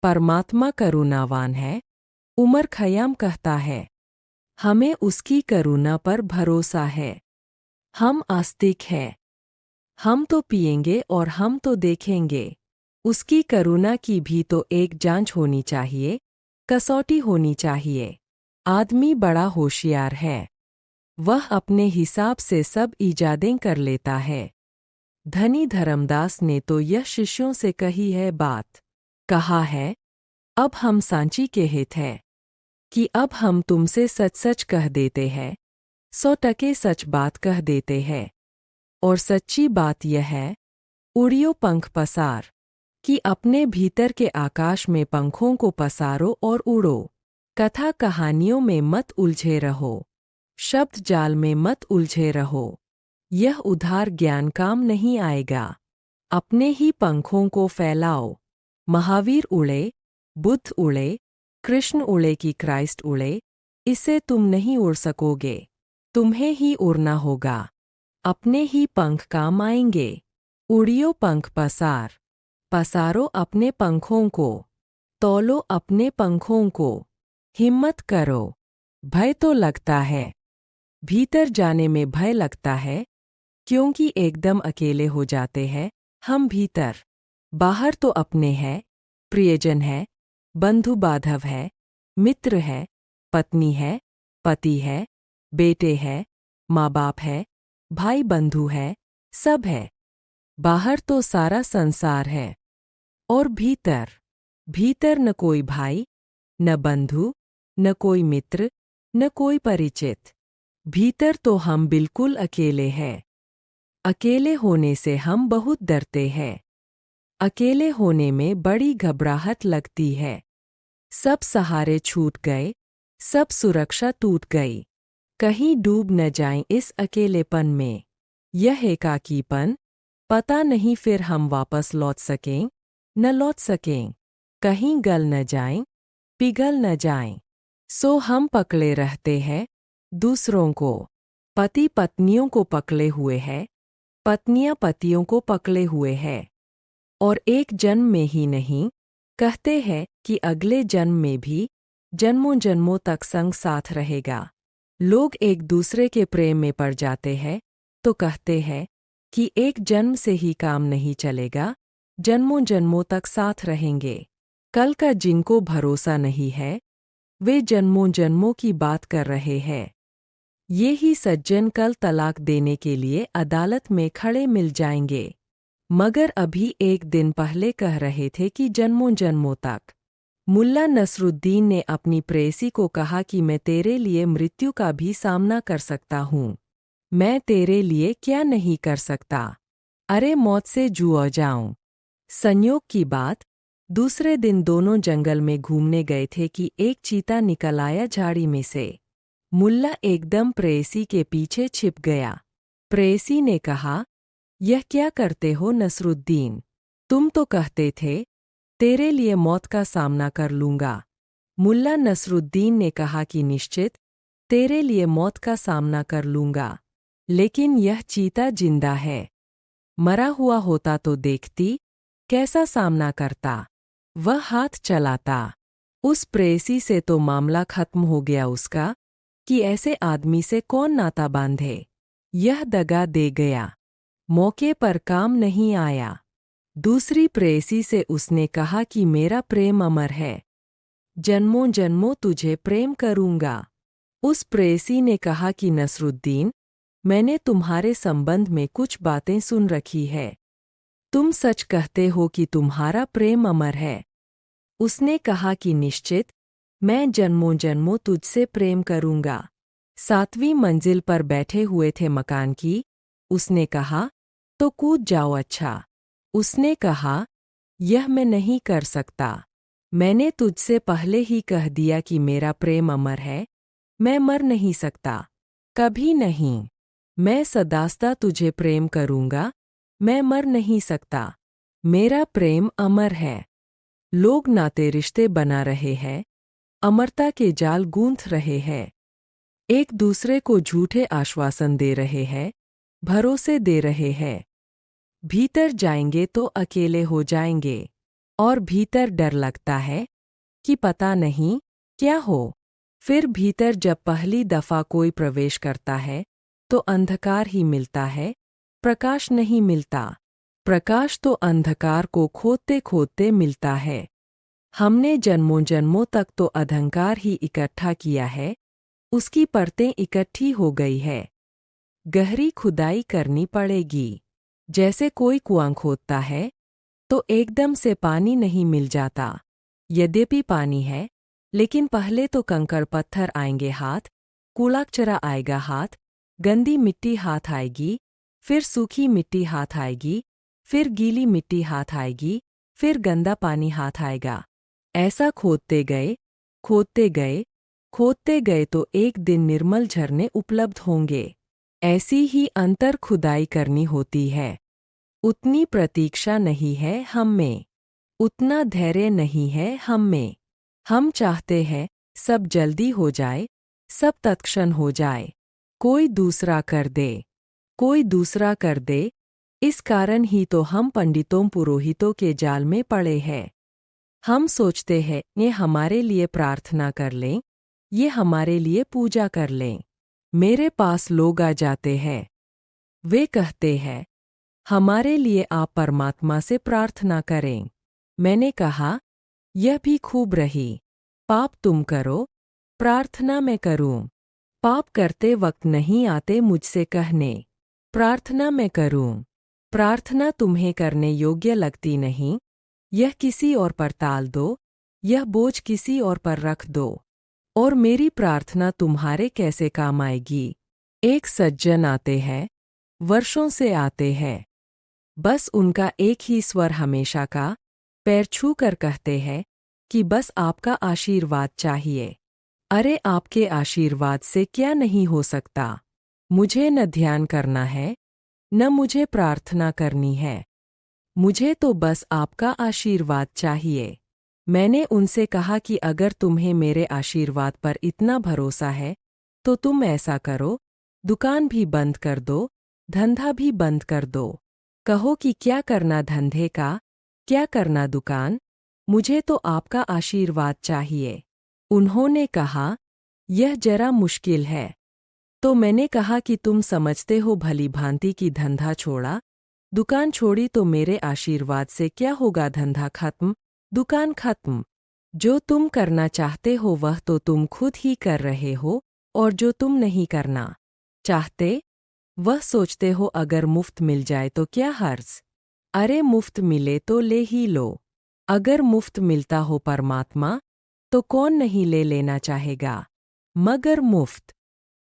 परमात्मा करुणावान है। उमर खयाम कहता है, हमें उसकी करुणा पर भरोसा है। हम आस्तिक हैं। हम तो पिएंगे और हम तो देखेंगे। उसकी करुणा की भी तो एक जांच होनी चाहिए, कसौटी होनी चाहिए। आदमी बड़ा होशियार है। वह अपने हिसाब से सब इजादें कर लेता है। धनी धर्मदास ने तो यह शिष्यों से कही है बात। कहा है, अब हम सांची के हित है कि अब हम तुमसे सच सच कह देते हैं, 100% सच बात कह देते हैं। और सच्ची बात यह है, उड़ियो पंख पसार, कि अपने भीतर के आकाश में पंखों को पसारो और उड़ो। कथा कहानियों में मत उलझे रहो। शब्द जाल में मत उलझे रहो। यह उधार ज्ञान काम नहीं आएगा। अपने ही पंखों को फैलाओ। महावीर उड़े, बुद्ध उड़े, कृष्ण उड़े कि क्राइस्ट उड़े, इससे तुम नहीं उड़ सकोगे। तुम्हें ही उड़ना होगा। अपने ही पंख काम आएंगे। उड़ियो पंख पसार। पसारो अपने पंखों को। तौलो अपने पंखों को। हिम्मत करो। भय तो लगता है। भीतर जाने में भय लगता है, क्योंकि एकदम अकेले हो जाते हैं हम भीतर। बाहर तो अपने हैं, प्रियजन है, बंधु बांधव है, मित्र है, पत्नी है, पति है, बेटे है, माँ बाप है, भाई बंधु है, सब है। बाहर तो सारा संसार है। और भीतर, भीतर न कोई भाई, न बंधु, न कोई मित्र, न कोई परिचित। भीतर तो हम बिल्कुल अकेले हैं। अकेले होने से हम बहुत डरते हैं। अकेले होने में बड़ी घबराहट लगती है। सब सहारे छूट गए, सब सुरक्षा टूट गई। कहीं डूब न जाएं इस अकेलेपन में। यह एकाकीपन, पता नहीं फिर हम वापस लौट सकें, न लौट सकें। कहीं गल न जाएं, पिघल न जाएं। सो हम पकड़े रहते हैं दूसरों को। पति पत्नियों को पकड़े हुए हैं, पत्नियां पतियों को पकड़े हुए हैं। और एक जन्म में ही नहीं, कहते हैं कि अगले जन्म में भी जन्मों जन्मों तक संग साथ रहेगा। लोग एक दूसरे के प्रेम में पड़ जाते हैं तो कहते हैं कि एक जन्म से ही काम नहीं चलेगा, जन्मों जन्मों तक साथ रहेंगे। कल का जिनको भरोसा नहीं है, वे जन्मों जन्मों की बात कर रहे हैं। ये ही सज्जन कल तलाक देने के लिए अदालत में खड़े मिल जाएंगे, मगर अभी एक दिन पहले कह रहे थे कि जन्मों जन्मों तक। मुल्ला नसरुद्दीन ने अपनी प्रेयसी को कहा कि मैं तेरे लिए मृत्यु का भी सामना कर सकता हूँ। मैं तेरे लिए क्या नहीं कर सकता। अरे मौत से जुआ जाऊं। संयोग की बात, दूसरे दिन दोनों जंगल में घूमने गए थे कि एक चीता निकल आया झाड़ी में से। मुल्ला एकदम प्रेयसी के पीछे छिप गया। प्रेयसी ने कहा, यह क्या करते हो नसरुद्दीन? तुम तो कहते थे तेरे लिए मौत का सामना कर लूंगा। मुल्ला नसरुद्दीन ने कहा कि निश्चित तेरे लिए मौत का सामना कर लूंगा, लेकिन यह चीता जिंदा है। मरा हुआ होता तो देखती कैसा सामना करता। वह हाथ चलाता। उस प्रेयसी से तो मामला खत्म हो गया उसका, कि ऐसे आदमी से कौन नाता बांधे। यह दगा दे गया। मौके पर काम नहीं आया। दूसरी प्रेयसी से उसने कहा कि मेरा प्रेम अमर है, जन्मों जन्मों तुझे प्रेम करूंगा। उस प्रेयसी ने कहा कि नसरुद्दीन, मैंने तुम्हारे संबंध में कुछ बातें सुन रखी है। तुम सच कहते हो कि तुम्हारा प्रेम अमर है? उसने कहा कि निश्चित, मैं जन्मों जन्मों तुझसे प्रेम करूंगा। 7वीं मंजिल पर बैठे हुए थे मकान की। उसने कहा, तो कूद जाओ। अच्छा। उसने कहा, यह मैं नहीं कर सकता। मैंने तुझसे पहले ही कह दिया कि मेरा प्रेम अमर है। मैं मर नहीं सकता, कभी नहीं। मैं सदासदा तुझे प्रेम करूंगा। मैं मर नहीं सकता। मेरा प्रेम अमर है। लोग नाते रिश्ते बना रहे हैं, अमरता के जाल गूंथ रहे हैं, एक दूसरे को झूठे आश्वासन दे रहे हैं, भरोसे दे रहे हैं। भीतर जाएंगे तो अकेले हो जाएंगे और भीतर डर लगता है कि पता नहीं क्या हो। फिर भीतर जब पहली दफा कोई प्रवेश करता है तो अंधकार ही मिलता है, प्रकाश नहीं मिलता। प्रकाश तो अंधकार को खोदते खोदते मिलता है। हमने जन्मों जन्मों तक तो अंधकार ही इकट्ठा किया है, उसकी परतें इकट्ठी हो गई है। गहरी खुदाई करनी पड़ेगी। जैसे कोई कुआं खोदता है तो एकदम से पानी नहीं मिल जाता। यद्यपि पानी है, लेकिन पहले तो कंकड़ पत्थर आएंगे हाथ, कूड़ाकचरा आएगा हाथ, गंदी मिट्टी हाथ आएगी, फिर सूखी मिट्टी हाथ आएगी, फिर गीली मिट्टी हाथ आएगी, फिर गंदा पानी हाथ आएगा। ऐसा खोदते गए, खोदते गए, खोदते गए तो एक दिन निर्मल झरने उपलब्ध होंगे। ऐसी ही अंतर खुदाई करनी होती है। उतनी प्रतीक्षा नहीं है हम में, उतना धैर्य नहीं है हम में। हम चाहते हैं सब जल्दी हो जाए, सब तत्क्षण हो जाए, कोई दूसरा कर दे, कोई दूसरा कर दे। इस कारण ही तो हम पंडितों पुरोहितों के जाल में पड़े हैं। हम सोचते हैं ये हमारे लिए प्रार्थना कर लें, ये हमारे लिए पूजा कर लें। मेरे पास लोग आ जाते हैं, वे कहते हैं हमारे लिए आप परमात्मा से प्रार्थना करें। मैंने कहा यह भी खूब रही। पाप तुम करो, प्रार्थना मैं करूं। पाप करते वक्त नहीं आते मुझसे कहने, प्रार्थना मैं करूं। प्रार्थना तुम्हें करने योग्य लगती नहीं, यह किसी और पर टाल दो, यह बोझ किसी और पर रख दो, और मेरी प्रार्थना तुम्हारे कैसे काम आएगी। एक सज्जन आते हैं, वर्षों से आते हैं, बस उनका एक ही स्वर हमेशा का, पैर छू कर कहते हैं कि बस आपका आशीर्वाद चाहिए। अरे आपके आशीर्वाद से क्या नहीं हो सकता। मुझे न ध्यान करना है, न मुझे प्रार्थना करनी है, मुझे तो बस आपका आशीर्वाद चाहिए। मैंने उनसे कहा कि अगर तुम्हें मेरे आशीर्वाद पर इतना भरोसा है तो तुम ऐसा करो, दुकान भी बंद कर दो, धंधा भी बंद कर दो। कहो कि क्या करना धंधे का, क्या करना दुकान, मुझे तो आपका आशीर्वाद चाहिए। उन्होंने कहा यह जरा मुश्किल है। तो मैंने कहा कि तुम समझते हो भली भांति कि धंधा छोड़ा, दुकान छोड़ी तो मेरे आशीर्वाद से क्या होगा। धंधा खत्म, दुकान खत्म। जो तुम करना चाहते हो वह तो तुम खुद ही कर रहे हो, और जो तुम नहीं करना चाहते वह सोचते हो अगर मुफ्त मिल जाए तो क्या हर्ज। अरे मुफ्त मिले तो ले ही लो। अगर मुफ्त मिलता हो परमात्मा तो कौन नहीं ले लेना चाहेगा। मगर मुफ्त